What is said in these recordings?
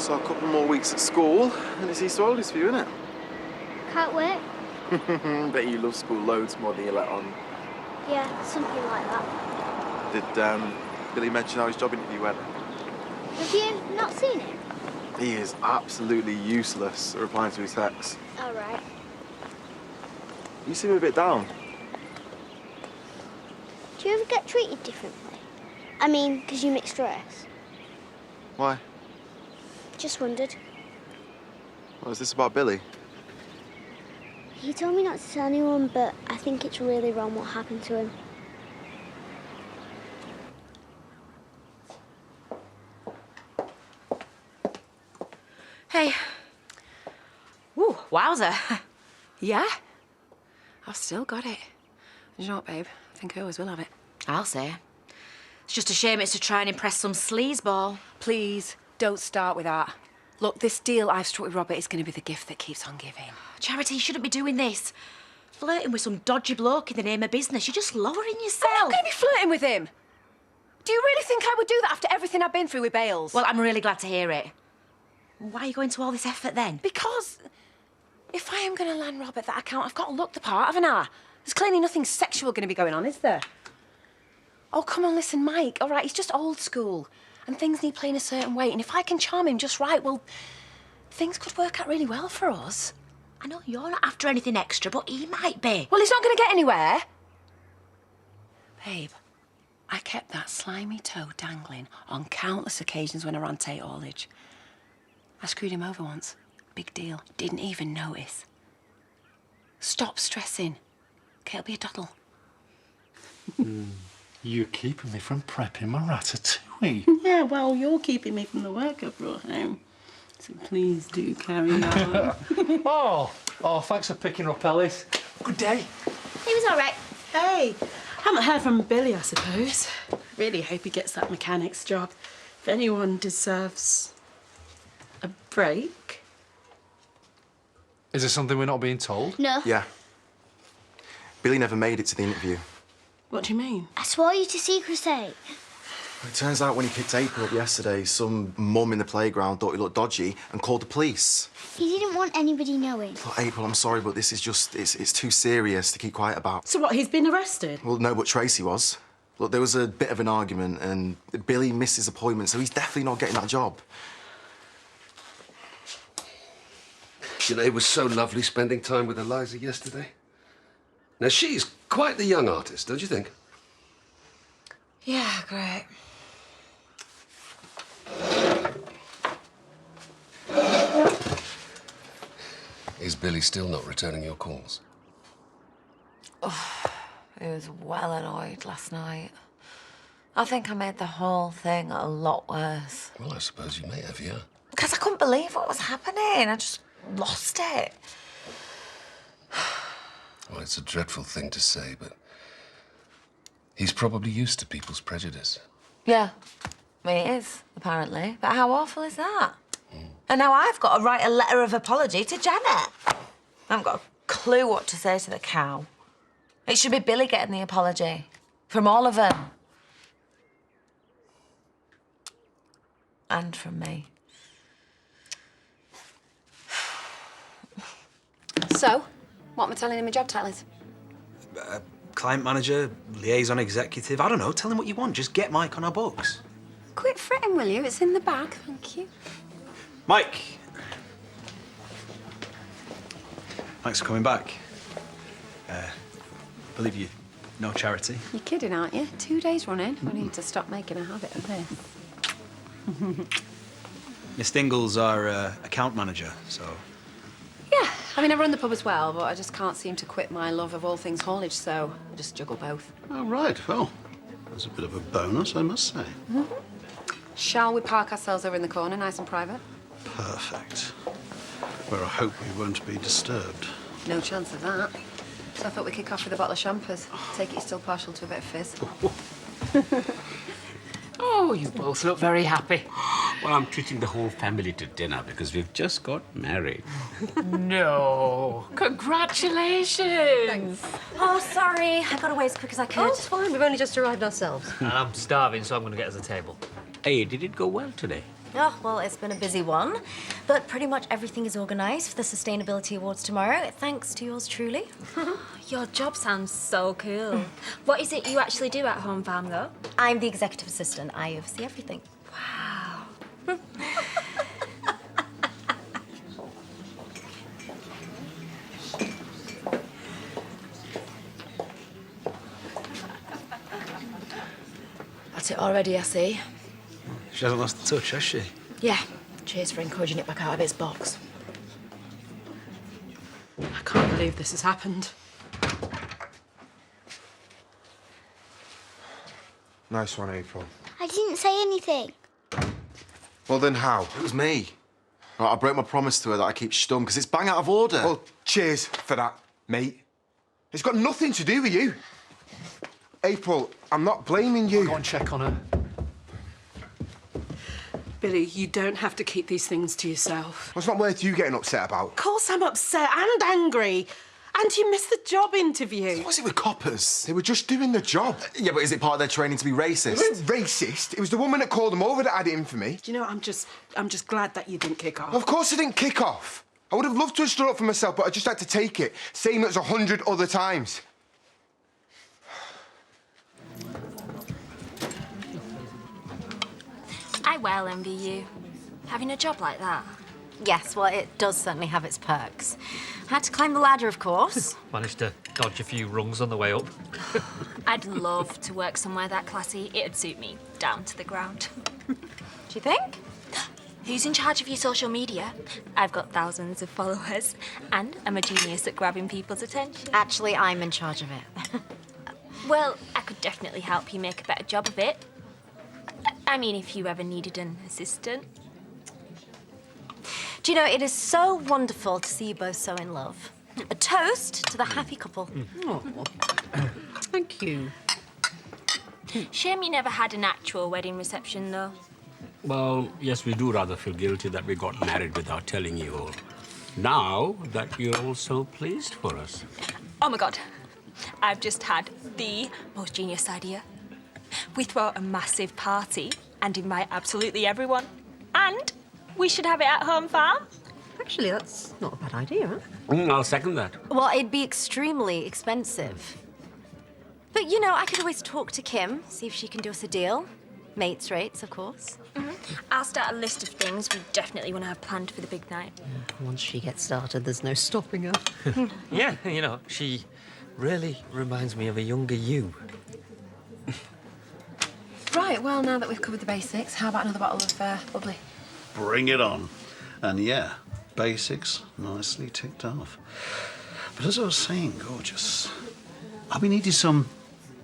So a couple more weeks at school, and it's Easter holidays for you, isn't it? Can't wait. Bet you love school loads more than you let on. Yeah, something like that. Did Billy mention how his job interview went? Have you not seen it? He is absolutely useless at replying to his texts. All right. You seem a bit down. Do you ever get treated differently? I mean, because you mixed race. Why? Just wondered. What is this about Billy? He told me not to tell anyone, but I think it's really wrong what happened to him. Hey. Ooh, wowzer. Yeah? I've still got it. You know what, babe? I think I always will have it. I'll say. It's just a shame it's to try and impress some sleazeball. Please, don't start with that. Look, this deal I've struck with Robert is going to be the gift that keeps on giving. Charity, you shouldn't be doing this. Flirting with some dodgy bloke in the name of business. You're just lowering yourself. I'm not going to be flirting with him. Do you really think I would do that after everything I've been through with Bales? Well, I'm really glad to hear it. Why are you going to all this effort then? Because if I am going to land Robert that account, I've got to look the part, haven't I? There's clearly nothing sexual going to be going on, is there? Oh, come on, listen, Mike. All right, he's just old school. And things need playing a certain way. And if I can charm him just right, well, things could work out really well for us. I know you're not after anything extra, but he might be. Well, he's not going to get anywhere. Babe, I kept that slimy toe dangling on countless occasions when I ran Tate Haulage. I screwed him over once. Big deal. Didn't even notice. Stop stressing. Okay, it'll be a doddle. You're keeping me from prepping my ratatouille. Yeah, well, you're keeping me from the work I brought home. So please do carry on. Oh, thanks for picking up, Ellis. Good day. He was all right. Hey, haven't heard from Billy, I suppose. Really hope he gets that mechanic's job. If anyone deserves a break. Is there something we're not being told? No. Yeah. Billy never made it to the interview. What do you mean? I swore you to secrecy. It turns out when he picked April up yesterday, some mum in the playground thought he looked dodgy and called the police. He didn't want anybody knowing. Look, April, I'm sorry, but this is just, it's too serious to keep quiet about. So what, he's been arrested? Well, no, but Tracy was. Look, there was a bit of an argument and Billy missed his appointment, so he's definitely not getting that job. You know, it was so lovely spending time with Eliza yesterday. Now, she's quite the young artist, don't you think? Yeah, great. Is Billy still not returning your calls? He was well annoyed last night. I think I made the whole thing a lot worse. Well, I suppose you may have, yeah. Because I couldn't believe what was happening. I just lost it. Well, it's a dreadful thing to say, but he's probably used to people's prejudice. Yeah, I mean, it is, apparently. But how awful is that? And now I've got to write a letter of apology to Janet. I haven't got a clue what to say to the cow. It should be Billy getting the apology. From all of them. And from me. So, what am I telling him my job title is? Client manager, liaison executive, I don't know, tell him what you want. Just get Mike on our books. Quit fretting, will you? It's in the bag, thank you. Mike! Thanks for coming back. Believe you know Charity. You're kidding, aren't you? 2 days running. We need to stop making a habit of this. Miss Dingle's our account manager, so... Yeah, I mean, I run the pub as well, but I just can't seem to quit my love of all things haulage, so I just juggle both. Oh, right. Well, that's a bit of a bonus, I must say. Shall we park ourselves over in the corner, nice and private? Perfect. Where I hope we won't be disturbed. No chance of that. So I thought we'd kick off with a bottle of champers. Take it you're still partial to a bit of fizz. Oh, you both look very happy. Well, I'm treating the whole family to dinner because we've just got married. No. Congratulations. Thanks. Oh, sorry. I got away as quick as I could. Oh, it's fine. We've only just arrived ourselves. And I'm starving, so I'm going to get us a table. Hey, did it go well today? Oh, well, it's been a busy one, but pretty much everything is organised for the Sustainability Awards tomorrow, thanks to yours truly. Your job sounds so cool. What is it you actually do at Home Farm, though? I'm the executive assistant. I oversee everything. Wow. At it already, I see. She hasn't lost the touch, has she? Yeah. Cheers for encouraging it back out of its box. I can't believe this has happened. Nice one, April. I didn't say anything. Well, then how? It was me. Right, I broke my promise to her that I keep stum because it's bang out of order. Well, cheers for that, mate. It's got nothing to do with you. April, I'm not blaming you. I'll go and check on her. Billy, you don't have to keep these things to yourself. Well, it's not worth you getting upset about. Of course I'm upset and angry. And you missed the job interview. What's it with coppers? They were just doing the job. Yeah, but is it part of their training to be racist? It wasn't racist. It was the woman that called them over that had it in for me. Do you know, I'm just glad that you didn't kick off. Of course I didn't kick off. I would have loved to have stood up for myself, but I just had to take it. Same as 100 other times. I well envy you. Having a job like that. Yes, well, it does certainly have its perks. Had to climb the ladder, of course. Managed to dodge a few rungs on the way up. I'd love to work somewhere that classy. It'd suit me down to the ground. Do you think? Who's in charge of your social media? I've got thousands of followers, and I'm a genius at grabbing people's attention. Actually, I'm in charge of it. Well, I could definitely help you make a better job of it. I mean, if you ever needed an assistant. Do you know, it is so wonderful to see you both so in love. A toast to the happy couple. Oh, thank you. Shame you never had an actual wedding reception, though. Well, yes, we do rather feel guilty that we got married without telling you all. Now that you're all so pleased for us. Oh my God, I've just had the most genius idea. We throw a massive party and invite absolutely everyone. And we should have it at Home Farm. Actually, that's not a bad idea, huh? I'll second that. Well, it'd be extremely expensive. But, you know, I could always talk to Kim, see if she can do us a deal. Mates rates, of course. I'll start a list of things we definitely want to have planned for the big night. Once she gets started, there's no stopping her. Yeah, you know, she really reminds me of a younger you. Right, well, now that we've covered the basics, how about another bottle of bubbly? Bring it on. And yeah, basics nicely ticked off. But as I was saying, gorgeous, I'll be needing some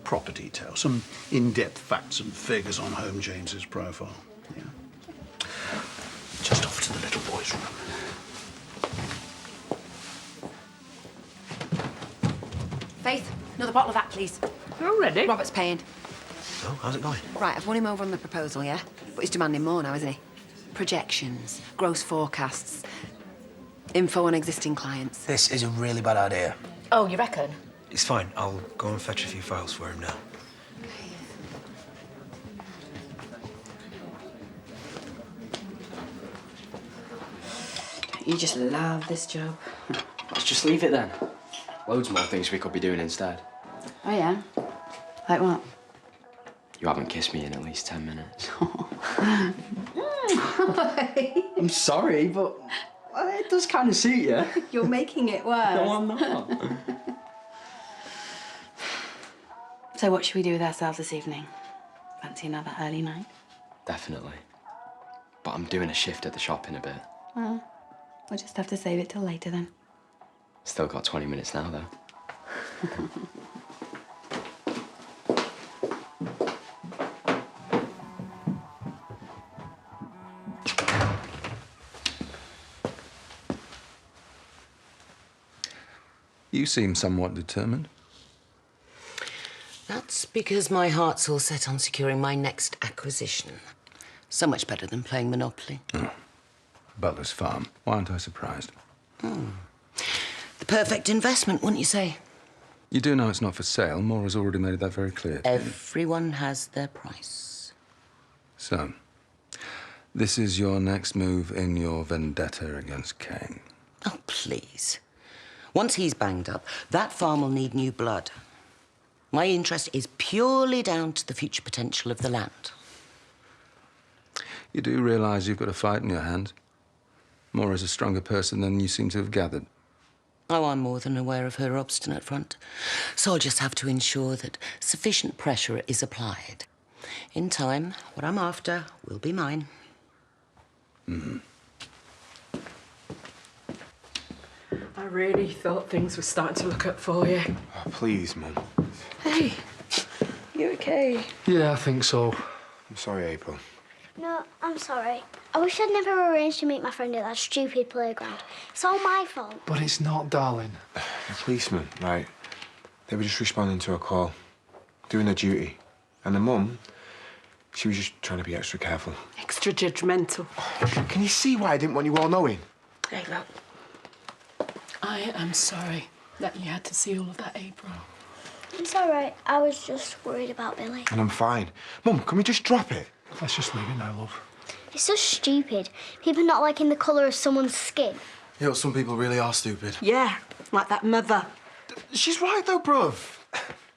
proper detail, some in-depth facts and figures on Home James's profile. Yeah. Just off to the little boy's room. Faith, another bottle of that, please. Already? Robert's paying. Oh, how's it going? Right, I've won him over on the proposal, yeah? But he's demanding more now, isn't he? Projections, gross forecasts, info on existing clients. This is a really bad idea. Oh, you reckon? It's fine. I'll go and fetch a few files for him now. You just love this job. Let's just leave it then. Loads more things we could be doing instead. Oh, yeah? Like what? You haven't kissed me in at least 10 minutes. I'm sorry, but it does kind of suit you. You're making it worse. No, I'm not. So what should we do with ourselves this evening? Fancy another early night? Definitely. But I'm doing a shift at the shop in a bit. Well, we'll just have to save it till later then. Still got 20 minutes now, though. You seem somewhat determined. That's because my heart's all set on securing my next acquisition. So much better than playing Monopoly. Oh. Butler's Farm. Why aren't I surprised? The perfect investment, wouldn't you say? You do know it's not for sale. Maura's already made that very clear. Everyone has their price. So, This is your next move in your vendetta against Kane. Oh, please. Once he's banged up, that farm will need new blood. My interest is purely down to the future potential of the land. You do realise you've got a fight in your hands? Maura's a stronger person than you seem to have gathered. Oh, I'm more than aware of her obstinate front. So I'll just have to ensure that sufficient pressure is applied. In time, what I'm after will be mine. I really thought things were starting to look up for you. Oh, please, Mum. Hey, you okay? Yeah, I think so. I'm sorry, April. No, I'm sorry. I wish I'd never arranged to meet my friend at that stupid playground. It's all my fault. But it's not, darling. The policeman, right? They were just responding to a call, doing their duty. And the mum, she was just trying to be extra careful. Extra judgmental. Can you see why I didn't want you all knowing? Hey, look. I am sorry that you had to see all of that, April. It's all right. I was just worried about Billy. And I'm fine. Mum, can we just drop it? Let's just leave it now, love. It's so stupid. People not liking the colour of someone's skin. You know, some people really are stupid. Yeah, like that mother. She's right, though, bruv.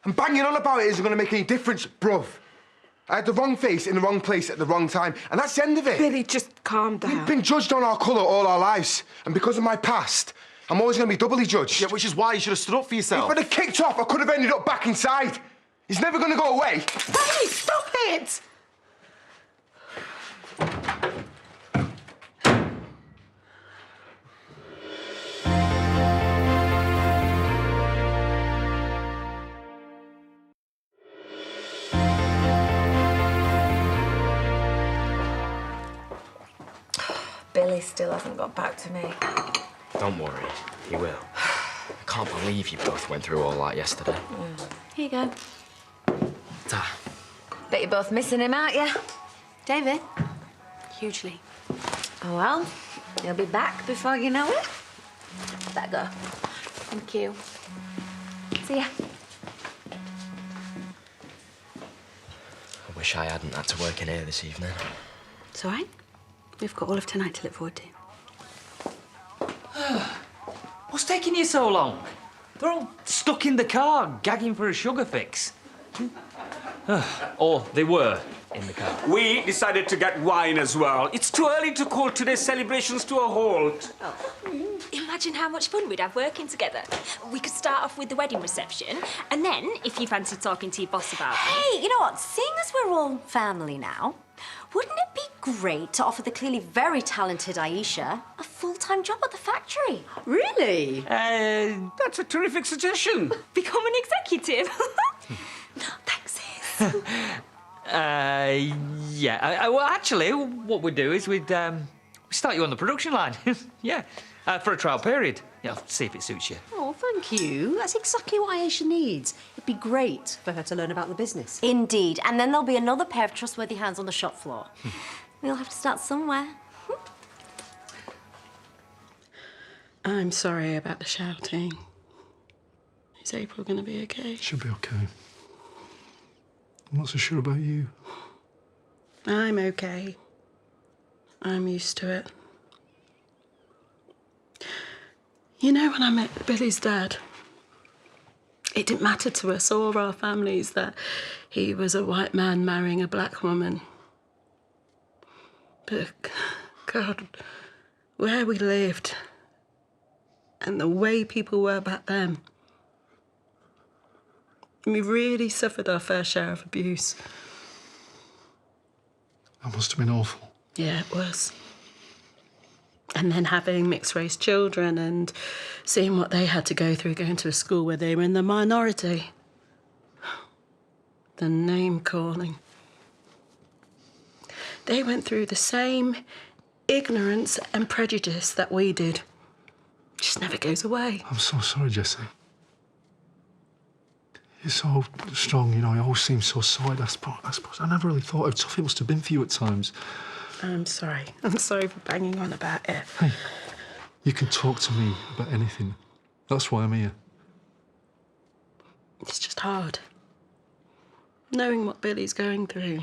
And banging on about it isn't going to make any difference, bruv. I had the wrong face in the wrong place at the wrong time, and that's the end of it. Billy, just calm down. We've been judged on our colour all our lives, and because of my past, I'm always going to be doubly judged. Yeah, which is why you should have stood up for yourself. If I'd have kicked off, I could have ended up back inside. He's never going to go away. Billy, stop it! Billy still hasn't got back to me. Don't worry, he will. I can't believe you both went through all that yesterday. Here you go. Bet you're both missing him, aren't you? David? Hugely. Oh, well, he'll be back before you know it. Better go. Thank you. See ya. I wish I hadn't had to work in here this evening. It's all right. We've got all of tonight to look forward to. What's taking you so long? They're all stuck in the car, gagging for a sugar fix. Or they were in the car. We decided to get wine as well. It's too early to call today's celebrations to a halt. Imagine how much fun we'd have working together. We could start off with the wedding reception, and then, if you fancy talking to your boss about it... Hey, you know what? Seeing as we're all family now, wouldn't it be great to offer the clearly very talented Aisha a full-time job at the factory? Really? That's a terrific suggestion. Become an executive? Thanks, sis. Yeah. Well, actually, what we'd do is we'd start you on the production line. Yeah, for a trial period. Yeah, see if it suits you. Oh, thank you. That's exactly what Aisha needs. It'd be great for her to learn about the business. Indeed. And then there'll be another pair of trustworthy hands on the shop floor. We'll have to start somewhere. I'm sorry about the shouting. Is April going to be okay? She'll be okay. I'm not so sure about you. I'm okay. I'm used to it. You know, when I met Billy's dad, it didn't matter to us or our families that he was a white man marrying a black woman. But, God, where we lived and the way people were back then, we really suffered our fair share of abuse. That must have been awful. Yeah, it was. And then having mixed-race children and seeing what they had to go through going to a school where they were in the minority. The name-calling. They went through the same ignorance and prejudice that we did. It just never goes away. I'm so sorry, Jessie. You're so strong, you know, you always seem so solid. I suppose I never really thought how tough it must have been for you at times. I'm sorry. I'm sorry for banging on about it. Hey, you can talk to me about anything. That's why I'm here. It's just hard. Knowing what Billy's going through.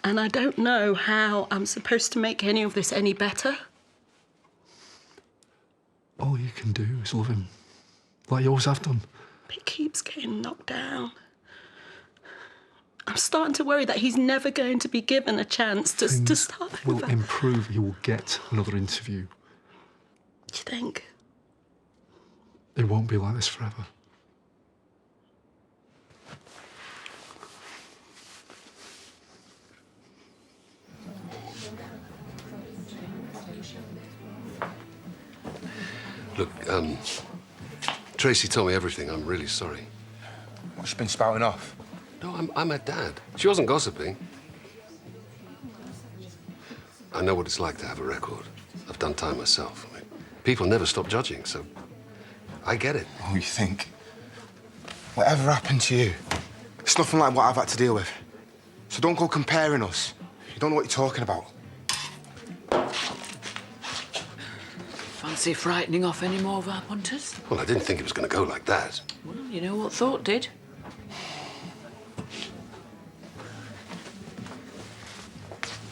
And I don't know how I'm supposed to make any of this any better. All you can do is love him, like you always have done. He keeps getting knocked down. I'm starting to worry that he's never going to be given a chance to start Will over. improve. He will get another interview. Do you think? It won't be like this forever. Look, Tracy told me everything. I'm really sorry. Well, she's been spouting off. No, I'm her dad. She wasn't gossiping. I know what it's like to have a record. I've done time myself. I mean, people never stop judging, so I get it. Oh, you think? Whatever happened to you, it's nothing like what I've had to deal with. So don't go comparing us. You don't know what you're talking about. Fancy frightening off any more of our punters? Well, I didn't think it was going to go like that. Well, you know what thought did.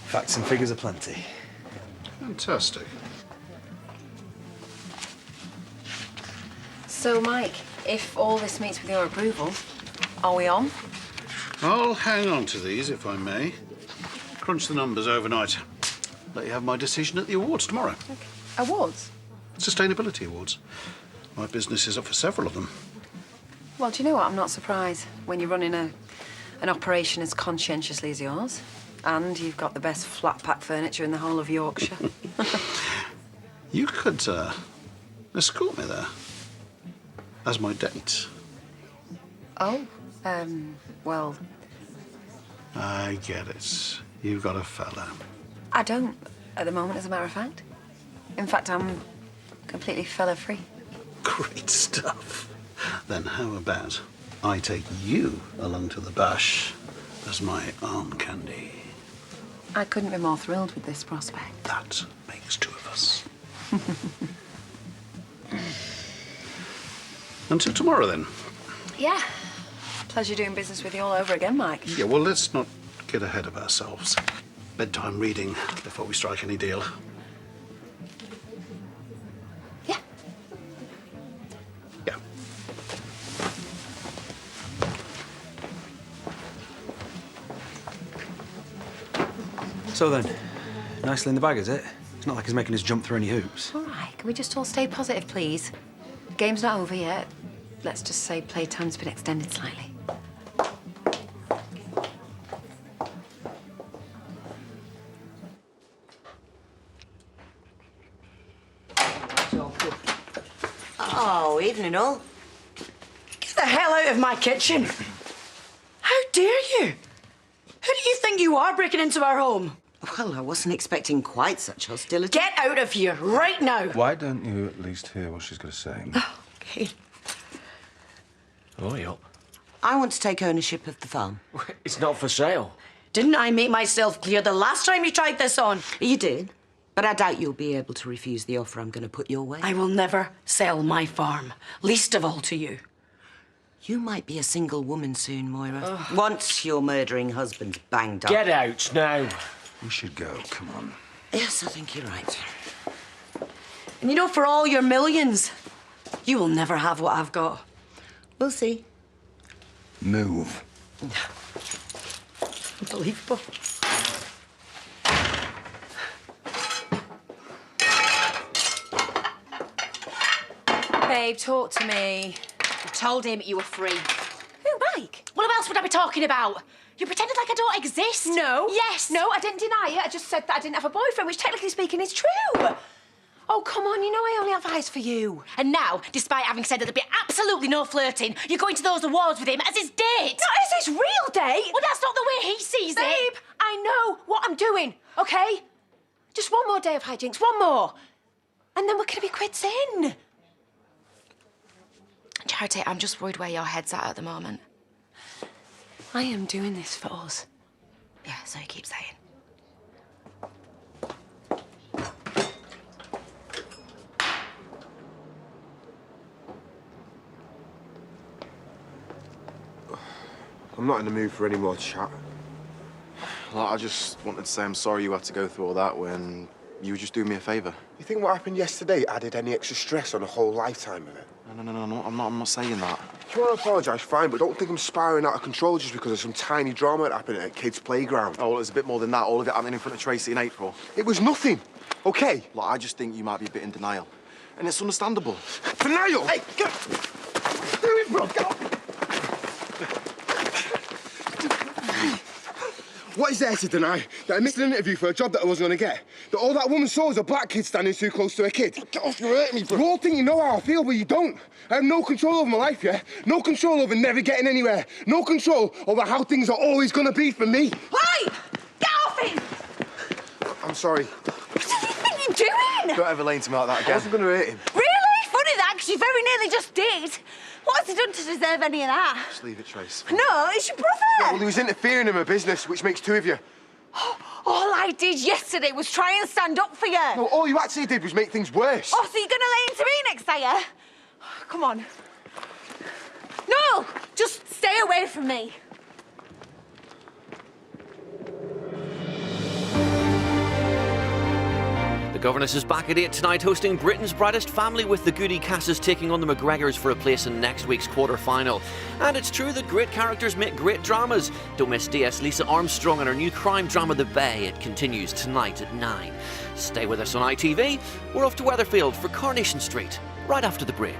Facts and figures aplenty. Fantastic. So, Mike, if all this meets with your approval, are we on? I'll hang on to these, if I may. Crunch the numbers overnight. Let you have my decision at the awards tomorrow. Awards? Sustainability awards. My business is up for several of them. Well, do you know what? I'm not surprised when you're running an operation as conscientiously as yours. And you've got the best flat-pack furniture in the whole of Yorkshire. You could escort me there as my date. Oh, well, I get it. You've got a fella. I don't at the moment, as a matter of fact. In fact, I'm completely fella-free. Great stuff. Then how about I take you along to the bash as my arm candy? I couldn't be more thrilled with this prospect. That makes two of us. Until tomorrow, then. Yeah. Pleasure doing business with you all over again, Mike. Yeah, well, let's not get ahead of ourselves. Bedtime reading before we strike any deal. Yeah. Yeah. So then, nicely in the bag, is it? It's not like he's making us jump through any hoops. All right, can we just all stay positive, please? Game's not over yet. Let's just say playtime's been extended slightly. Oh, evening all. Get the hell out of my kitchen. How dare you? Who do you think you are breaking into our home? Well, I wasn't expecting quite such hostility. Get out of here right now. Why don't you at least hear what she's got to say? Okay. Oh, yup. I want to take ownership of the farm. It's not for sale. Didn't I make myself clear the last time you tried this on? You did, but I doubt you'll be able to refuse the offer I'm going to put your way. I will never sell my farm, least of all to you. You might be a single woman soon, Moira. Once your murdering husband's banged up. Get out now. We should go. Come on. Yes, I think you're right. And you know, for all your millions, you will never have what I've got. We'll see. Move. Unbelievable. Babe, talk to me. I told him you were free. Who, Mike? What else would I be talking about? You pretended like I don't exist. No. Yes. No, I didn't deny it. I just said that I didn't have a boyfriend, which technically speaking is true. Oh, come on, you know I only have eyes for you. And now, despite having said that there'd be absolutely no flirting, you're going to those awards with him as his date. Not as his real date. Well, that's not the way he sees it. Babe, I know what I'm doing, okay? Just one more day of hijinks, one more. And then we're gonna be quits in. Charity, I'm just worried where your head's at the moment. I am doing this for us. Yeah, so you keep saying. I'm not in the mood for any more chat. Like, I just wanted to say I'm sorry you had to go through all that when you were just doing me a favour. You think what happened yesterday added any extra stress on a whole lifetime of it? No, I'm not saying that. If you want to apologise, fine, but don't think I'm spiraling out of control just because of some tiny drama that happened at a kid's playground. Oh, well, it was a bit more than that. All of it happening in front of Tracy in April. It was nothing, okay? Like, I just think you might be a bit in denial. And it's understandable. Denial? Hey, get... Do it, bro, get up. What is there to deny? That I missed an interview for a job that I wasn't going to get? That all that woman saw was a black kid standing too close to a kid? Get off, you're hurting me, bro. You all think you know how I feel, but you don't. I have no control over my life, yeah? No control over never getting anywhere. No control over how things are always going to be for me. Hey! Get off him! I'm sorry. What do you think you're doing? Don't ever lay to me like that again. I wasn't going to hurt him. Really? Funny that, because you very nearly just did. What has he done to deserve any of that? Just leave it, Trace. No, it's your brother. Yeah, well, he was interfering in my business, which makes two of you. All I did yesterday was try and stand up for you. No, all you actually did was make things worse. Oh, so you're going to lay into me next, are you? Come on. No, just stay away from me. The Governess is back at 8 tonight, hosting Britain's Brightest Family, with the Goody Casses taking on the McGregors for a place in next week's quarter-final. And it's true that great characters make great dramas. Don't miss DS Lisa Armstrong and her new crime drama The Bay. It continues tonight at 9. Stay with us on ITV. We're off to Weatherfield for Coronation Street, right after the break.